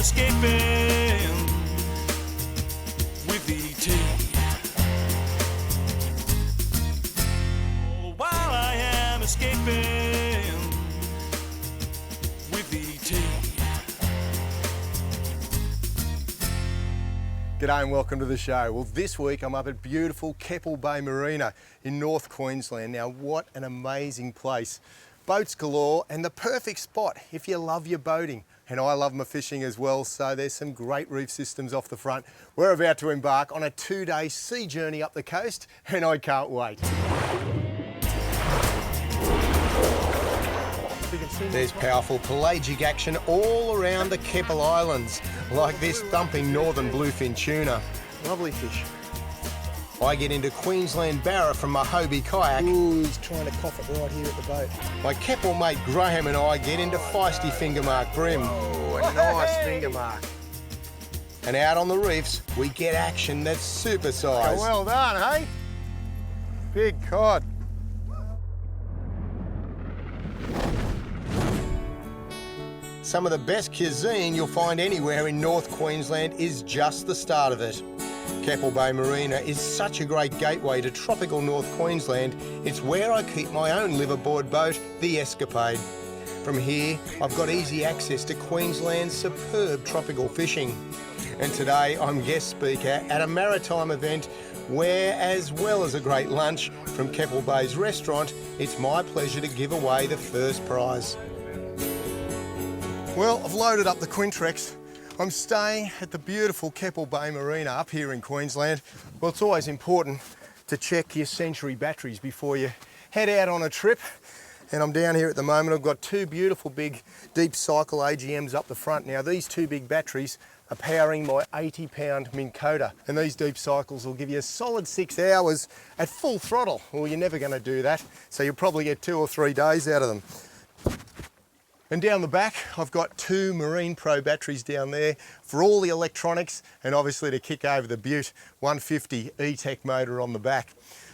escaping with ET. Oh, while I am escaping with ET. G'day and welcome to the show. Well, this week I'm up at beautiful Keppel Bay Marina in North Queensland. Now, what an amazing place. Boats galore and the perfect spot if you love your boating. And I love my fishing as well, so there's some great reef systems off the front. We're about to embark on a 2-day sea journey up the coast and I can't wait. There's powerful pelagic action all around the Keppel Islands, like this thumping Northern Blue Tuna. Lovely fish. I get into Queensland Barra from my Hobie kayak. Ooh, he's trying to cough it right here at the boat. My Keppel mate Graham and I get into feisty Fingermark brim. Oh, a nice Fingermark. And out on the reefs, we get action that's super-sized. Oh, well done, hey? Big cod. Some of the best cuisine you'll find anywhere in North Queensland is just the start of it. Keppel Bay Marina is such a great gateway to tropical North Queensland. It's where I keep my own liveaboard boat, the Escapade. From here, I've got easy access to Queensland's superb tropical fishing. And today, I'm guest speaker at a maritime event where, as well as a great lunch from Keppel Bay's restaurant, it's my pleasure to give away the first prize. Well, I've loaded up the Quintrex. I'm staying at the beautiful Keppel Bay Marina up here in Queensland. Well, it's always important to check your Century batteries before you head out on a trip. And I'm down here at the moment. I've got two beautiful big deep cycle AGMs up the front. Now, these two big batteries are powering my 80-pound Minn Kota. And these deep cycles will give you a solid 6 hours at full throttle. Well, you're never going to do that, so you'll probably get 2 or 3 days out of them. And down the back, I've got two Marine Pro batteries down there for all the electronics and obviously to kick over the Butte 150 E-Tech motor on the back.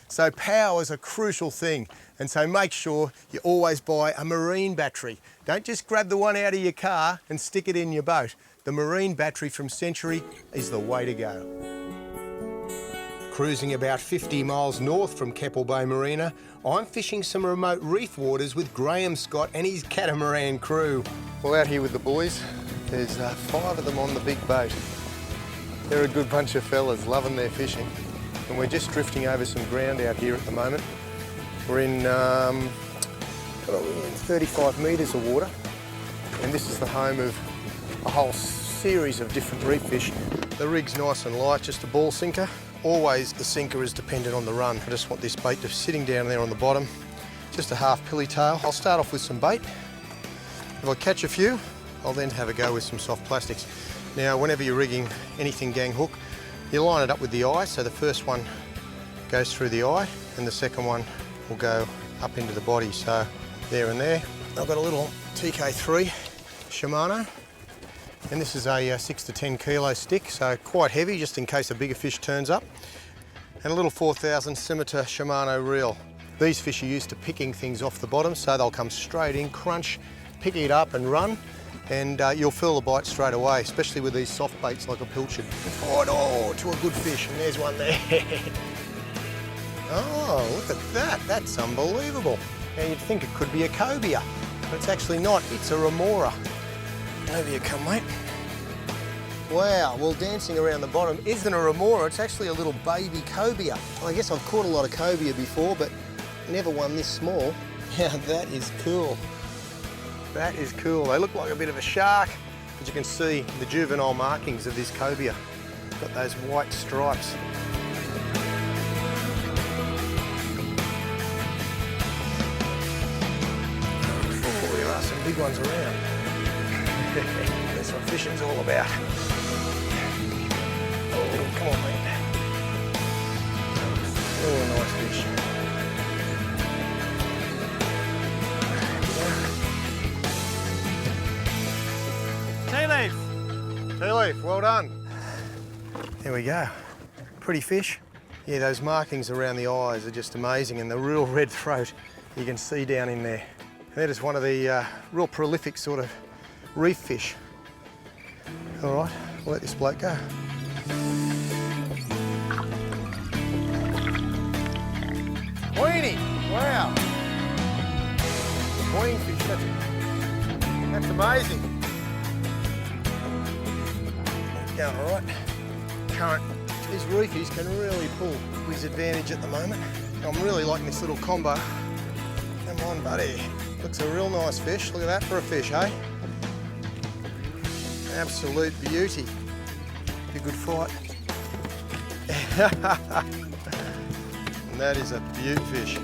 So power is a crucial thing, and so make sure you always buy a marine battery. Don't just grab the one out of your car and stick it in your boat. The marine battery from Century is the way to go. Cruising about 50 miles north from Keppel Bay Marina, I'm fishing some remote reef waters with Graham Scott and his catamaran crew. Well, out here with the boys, there's 5 of them on the big boat. They're a good bunch of fellas, loving their fishing. And we're just drifting over some ground out here at the moment. We're in 35 metres of water, and this is the home of a whole series of different reef fish. The rig's nice and light, just a ball sinker. Always the sinker is dependent on the run. I just want this bait just sitting down there on the bottom, just a half pilly tail. I'll start off with some bait. If I catch a few, I'll then have a go with some soft plastics. Now, whenever you're rigging anything gang hook, you line it up with the eye, so the first one goes through the eye and the second one will go up into the body, so there and there. I've got a little TK3 Shimano. And this is a 6 to 10 kilo stick, so quite heavy just in case a bigger fish turns up. And a little 4000 Scimitar Shimano reel. These fish are used to picking things off the bottom, so they'll come straight in, crunch, pick it up and run, and you'll feel the bite straight away, especially with these soft baits like a pilchard. Oh, to a good fish, and there's one there. Oh, look at that, that's unbelievable. Now you'd think it could be a cobia, but it's actually not, it's a remora. Over you come, mate. Wow, well, dancing around the bottom isn't a remora, it's actually a little baby cobia. I guess I've caught a lot of cobia before, but never one this small. Yeah, that is cool. That is cool. They look like a bit of a shark, but you can see the juvenile markings of this cobia. Got those white stripes. Oh, there are some big ones around. That's what fishing's all about. Oh, come on, mate. Oh, nice fish. Tea leaf. Tea leaf, well done. There we go. Pretty fish. Yeah, those markings around the eyes are just amazing, and the real red throat you can see down in there. And that is one of the real prolific sort of reef fish. All right, we'll let this bloke go. Weenie! Wow! Queen fish, that's amazing. Going all right. Current, these reefies can really pull to his advantage at the moment. I'm really liking this little combo. Come on, buddy. Looks a real nice fish. Look at that for a fish, eh? Absolute beauty. Be a good fight. And that is a beaut fish.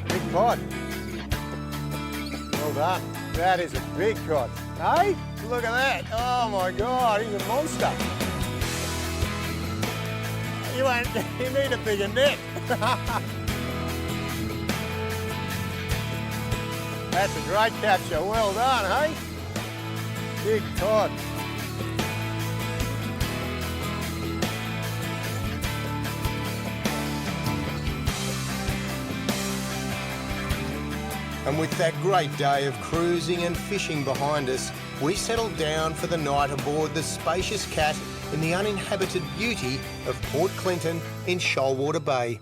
Big cod. Well done. That is a big cod. Hey? Look at that. Oh my God, he's a monster. You need a bigger net. That's a great capture. Well done, hey? Big cod. And with that great day of cruising and fishing behind us, we settled down for the night aboard the spacious Cat in the uninhabited beauty of Port Clinton in Shoalwater Bay.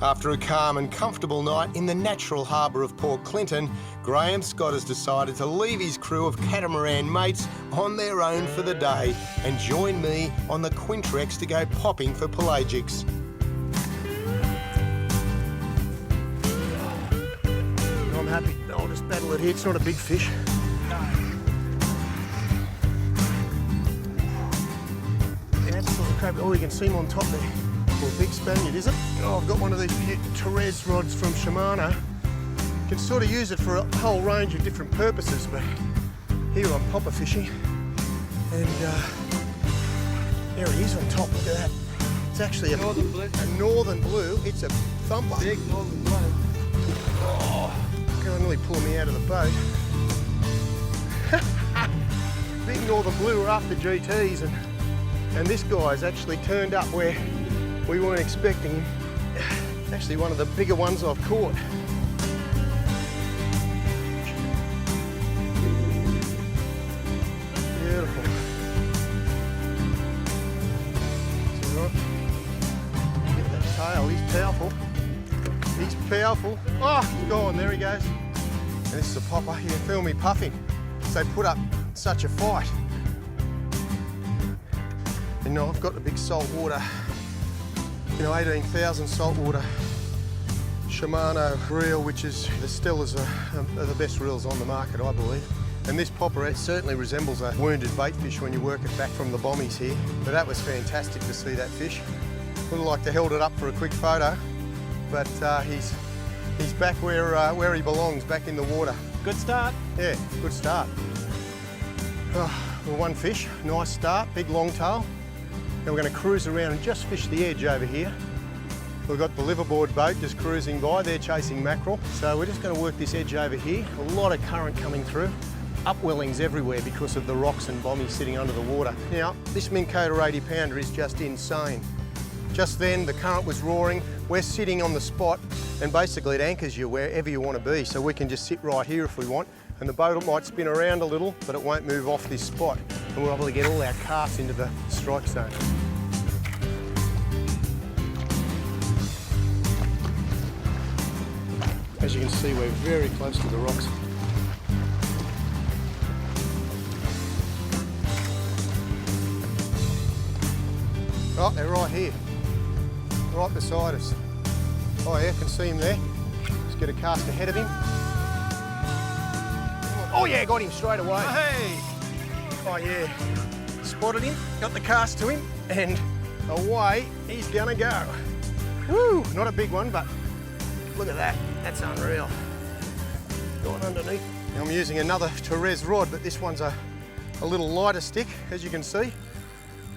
After a calm and comfortable night in the natural harbour of Port Clinton, Graham Scott has decided to leave his crew of catamaran mates on their own for the day and join me on the Quintrex to go popping for pelagics. I'm happy. I'll just battle it here. It's not a big fish. Yeah, it's sort of crab. Oh, you can see him on top there. Well, big Spaniard, is it? Oh, I've got one of these Torres rods from Shimano. You can sort of use it for a whole range of different purposes, but here I'm popper fishing. And there he is on top, look at that. It's actually a Northern Blue. It's a thumper. Big Northern Blue. Oh, God, nearly pulling me out of the boat. Big Northern Blue are after GTs, and this guy's actually turned up where we weren't expecting him. It's actually one of the bigger ones I've caught. Beautiful. It's all right. Get that tail, he's powerful. He's powerful. Oh, he's gone, there he goes. And this is a popper, you can feel me puffing. So they put up such a fight. You know, I've got the big saltwater, 18,000 saltwater Shimano reel, which is still is the best reels on the market, I believe. And this popper, it certainly resembles a wounded bait fish when you work it back from the bommies here. But that was fantastic to see that fish. Would have liked to held it up for a quick photo, but he's back where he belongs, back in the water. Good start. Yeah, good start. Oh, well, one fish, nice start, big long tail. Now we're going to cruise around and just fish the edge over here. We've got the liverboard boat just cruising by, they're chasing mackerel. So we're just going to work this edge over here. A lot of current coming through. Upwellings everywhere because of the rocks and bommies sitting under the water. Now, this Minn Kota 80 pounder is just insane. Just then, the current was roaring. We're sitting on the spot, and basically it anchors you wherever you want to be. So we can just sit right here if we want, and the boat might spin around a little, but it won't move off this spot. And we're able to get all our casts into the strike zone. As you can see, we're very close to the rocks. Oh, they're right here, right beside us. Oh yeah, can see him there. Just get a cast ahead of him. Oh yeah, got him straight away. Hey! Oh yeah, spotted him, got the cast to him, and away he's gonna go. Woo, not a big one, but look at that, that's unreal. Got underneath. Now I'm using another Torres rod, but this one's a little lighter stick, as you can see.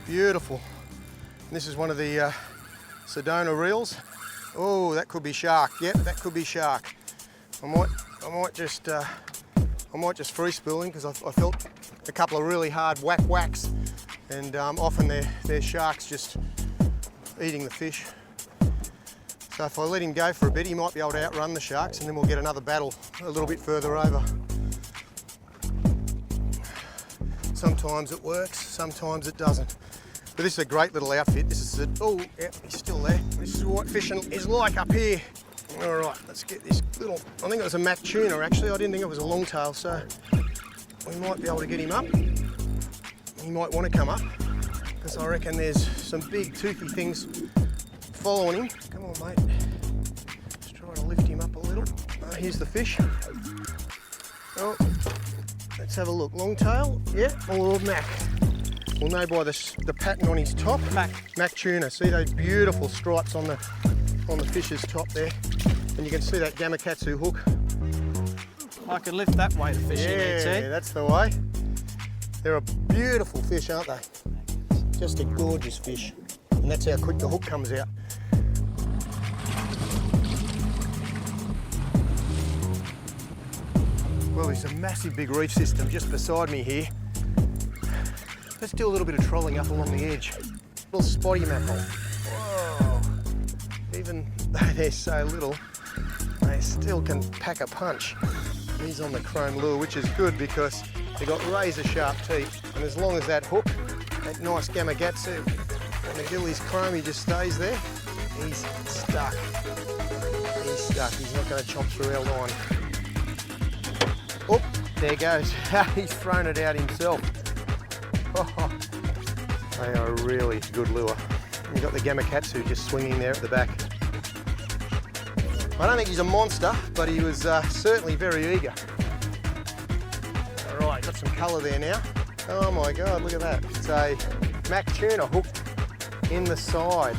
Beautiful. And this is one of the Sedona reels. Oh, that could be shark. Yep, that could be shark. I might just free spool him because I felt a couple of really hard whacks, and often they're sharks just eating the fish. So if I let him go for a bit, he might be able to outrun the sharks, and then we'll get another battle a little bit further over. Sometimes it works, sometimes it doesn't. But this is a great little outfit. This is oh, yeah, he's still there. This is what fishing is like up here. All right, let's get this little, I think it was a Mac tuna actually. I didn't think it was a longtail, so we might be able to get him up. He might want to come up, because I reckon there's some big toothy things following him. Come on, mate. Let's try to lift him up a little. Oh, here's the fish. Oh, let's have a look. Longtail, yeah, or Mac. We'll know by the pattern on his top. Mac tuna. See those beautiful stripes on the fish's top there, and you can see that gamakatsu hook. I can lift that weight of fish in here, too. Yeah, that's the way. They're a beautiful fish, aren't they? Just a gorgeous fish, and that's how quick the hook comes out. Well, there's a massive big reef system just beside me here. Let's do a little bit of trolling up along the edge. Little spotty mackerel. Whoa. Even though they're so little, they still can pack a punch. He's on the chrome lure, which is good because they've got razor sharp teeth. And as long as that hook, that nice gamakatsu, and the gilly's chrome, he just stays there, he's stuck. He's stuck. He's not going to chomp through our line. Oh, there goes. He's thrown it out himself. Oh, they are a really good lure. You've got the gamakatsu just swinging there at the back. I don't think he's a monster, but he was certainly very eager. All right, got some colour there now. Oh my God, look at that. It's a Mac tuna hooked in the side.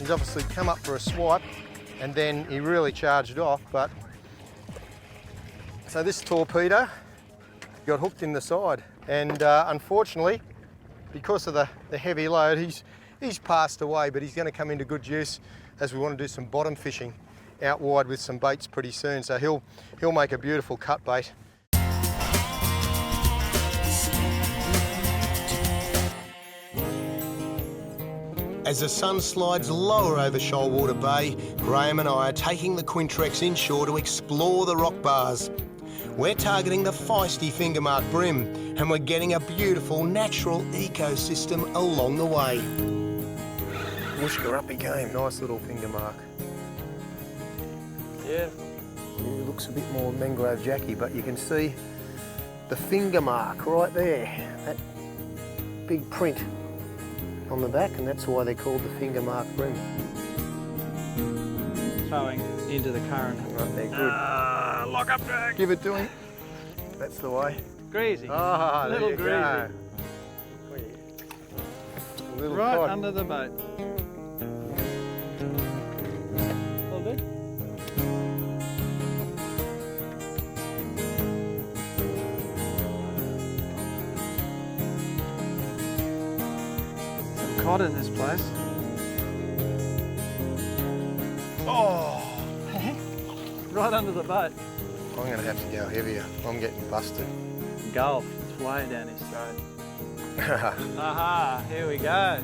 He's obviously come up for a swipe, and then he really charged off, but... So this torpedo got hooked in the side, and unfortunately, because of the heavy load, he's passed away, but he's going to come into good use as we want to do some bottom fishing out wide with some baits pretty soon. So he'll make a beautiful cut bait. As the sun slides lower over Shoalwater Bay, Graham and I are taking the Quintrex inshore to explore the rock bars. We're targeting the feisty Fingermark brim, and we're getting a beautiful natural ecosystem along the way. Whooshka up he came. Nice little Fingermark. Yeah. He looks a bit more mangrove jacky, but you can see the Fingermark right there. That big print on the back, and that's why they're called the Fingermark brim. Throwing into the current. Right there, good. Lock up drag. Give it to him. That's the way. Greasy. Ah, little there you greasy. go. Little Right cod. under the boat. All good? Some cod in this place. Oh! Right under the boat. I'm going to have to go heavier. I'm getting busted. Gulf. It's way down his throat. Aha, here we go.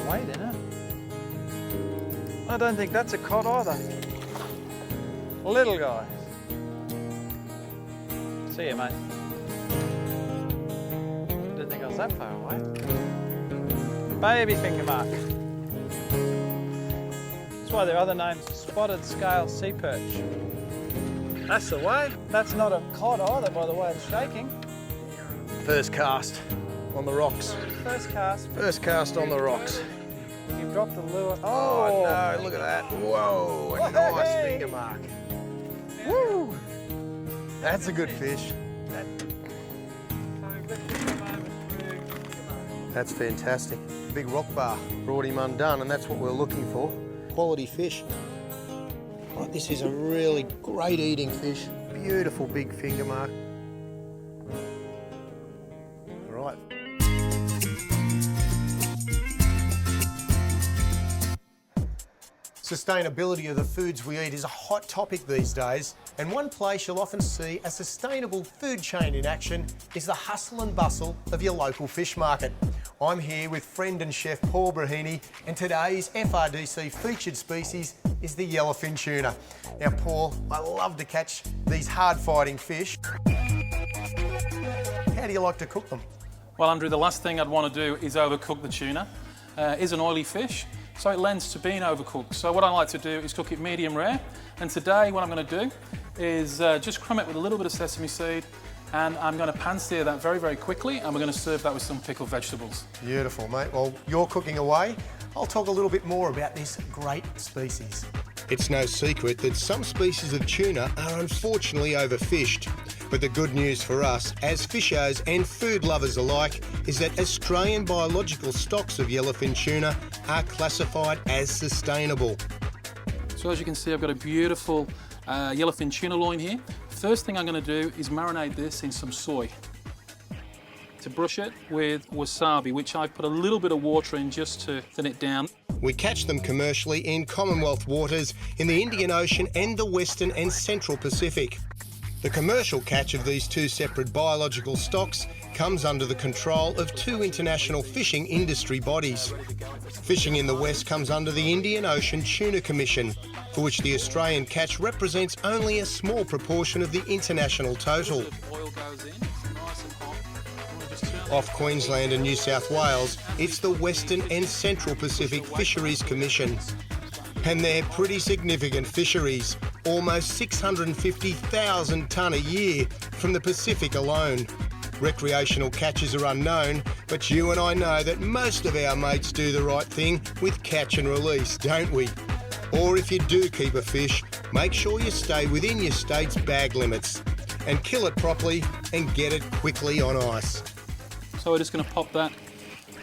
Weight in it. I don't think that's a cod either. Little guy. See you, mate. Didn't think I was that far away. Baby Fingermark. That's why their other name's spotted scale sea perch. That's the way. That's not a cod either, by the way it's shaking. First cast on the rocks. First cast. First cast on the rocks. You've dropped the lure. Oh no, look at that. Whoa, a nice Fingermark. Woo! That's a good fish. That's fantastic. Big rock bar brought him undone, and that's what we're looking for. Quality fish. Oh, this is a really great eating fish. Beautiful big Fingermark. All right. Sustainability of the foods we eat is a hot topic these days, and one place you'll often see a sustainable food chain in action is the hustle and bustle of your local fish market. I'm here with friend and chef Paul Breheny, and today's FRDC featured species is the yellowfin tuna. Now Paul, I love to catch these hard-fighting fish. How do you like to cook them? Well, Andrew, the last thing I'd want to do is overcook the tuna. It is an oily fish, so it lends to being overcooked. So what I like to do is cook it medium rare. And today what I'm going to do is just crumb it with a little bit of sesame seed, and I'm going to pan sear that very, very quickly, and we're going to serve that with some pickled vegetables. Beautiful, mate. Well, you're cooking away. I'll talk a little bit more about this great species. It's no secret that some species of tuna are unfortunately overfished. But the good news for us, as fishers and food lovers alike, is that Australian biological stocks of yellowfin tuna are classified as sustainable. So as you can see, I've got a beautiful yellowfin tuna loin here. First thing I'm going to do is marinate this in some soy. To brush it with wasabi, which I've put a little bit of water in just to thin it down. We catch them commercially in Commonwealth waters in the Indian Ocean and the Western and Central Pacific. The commercial catch of these two separate biological stocks comes under the control of two international fishing industry bodies. Fishing in the West comes under the Indian Ocean Tuna Commission, for which the Australian catch represents only a small proportion of the international total. Off Queensland and New South Wales, it's the Western and Central Pacific Fisheries Commission. And they're pretty significant fisheries, almost 650,000 tonne a year from the Pacific alone. Recreational catches are unknown, but you and I know that most of our mates do the right thing with catch and release, don't we? Or if you do keep a fish, make sure you stay within your state's bag limits and kill it properly and get it quickly on ice. So we're just going to pop that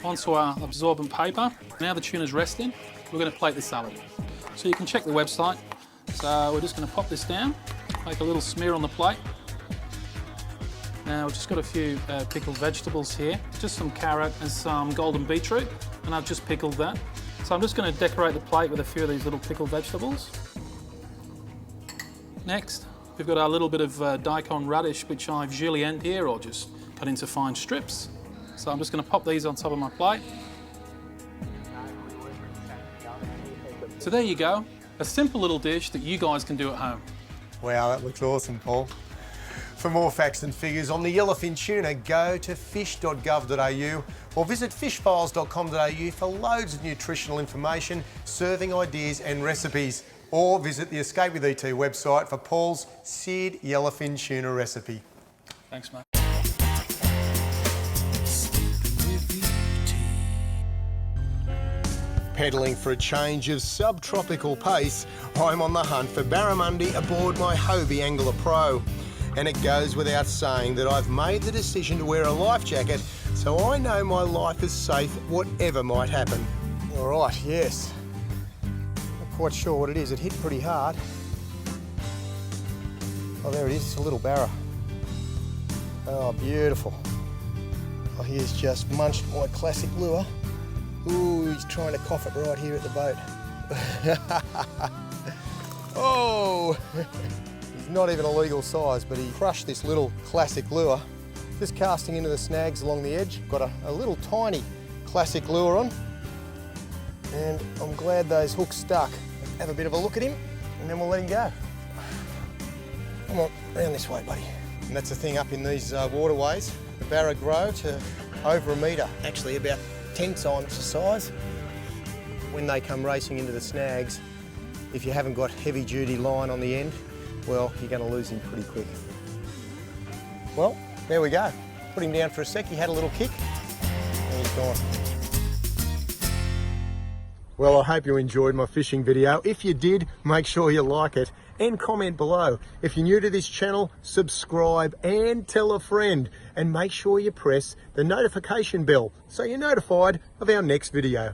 onto our absorbent paper. Now the tuna's resting, we're going to plate the salad. So you can check the website. So we're just going to pop this down, make a little smear on the plate. Now we've just got a few pickled vegetables here, just some carrot and some golden beetroot, and I've just pickled that. So I'm just going to decorate the plate with a few of these little pickled vegetables. Next, we've got our little bit of daikon radish, which I've julienned here, or just cut into fine strips. So I'm just going to pop these on top of my plate. So there you go, a simple little dish that you guys can do at home. Wow, that looks awesome, Paul. For more facts and figures on the yellowfin tuna, go to fish.gov.au or visit fishfiles.com.au for loads of nutritional information, serving ideas and recipes. Or visit the Escape with ET website for Paul's seared yellowfin tuna recipe. Thanks, mate. Pedalling for a change of subtropical pace, I'm on the hunt for Barramundi aboard my Hobie Angler Pro. And it goes without saying that I've made the decision to wear a life jacket so I know my life is safe whatever might happen. All right, yes. Not quite sure what it is. It hit pretty hard. Oh, there it is. It's a little barra. Oh, beautiful. Oh, he's just munched my classic lure. Ooh, he's trying to cough it right here at the boat. Oh! He's not even a legal size, but he crushed this little classic lure. Just casting into the snags along the edge. Got a little tiny classic lure on. And I'm glad those hooks stuck. Have a bit of a look at him, and then we'll let him go. Come on, round this way, buddy. And that's the thing up in these waterways. The barra grow to over a metre, actually about 10 times the size. When they come racing into the snags, if you haven't got heavy duty line on the end, well, you're going to lose him pretty quick. Well, there we go. Put him down for a sec, he had a little kick, and he's gone. Well, I hope you enjoyed my fishing video. If you did, make sure you like it and comment below. If you're new to this channel, subscribe and tell a friend, and make sure you press the notification bell so you're notified of our next video.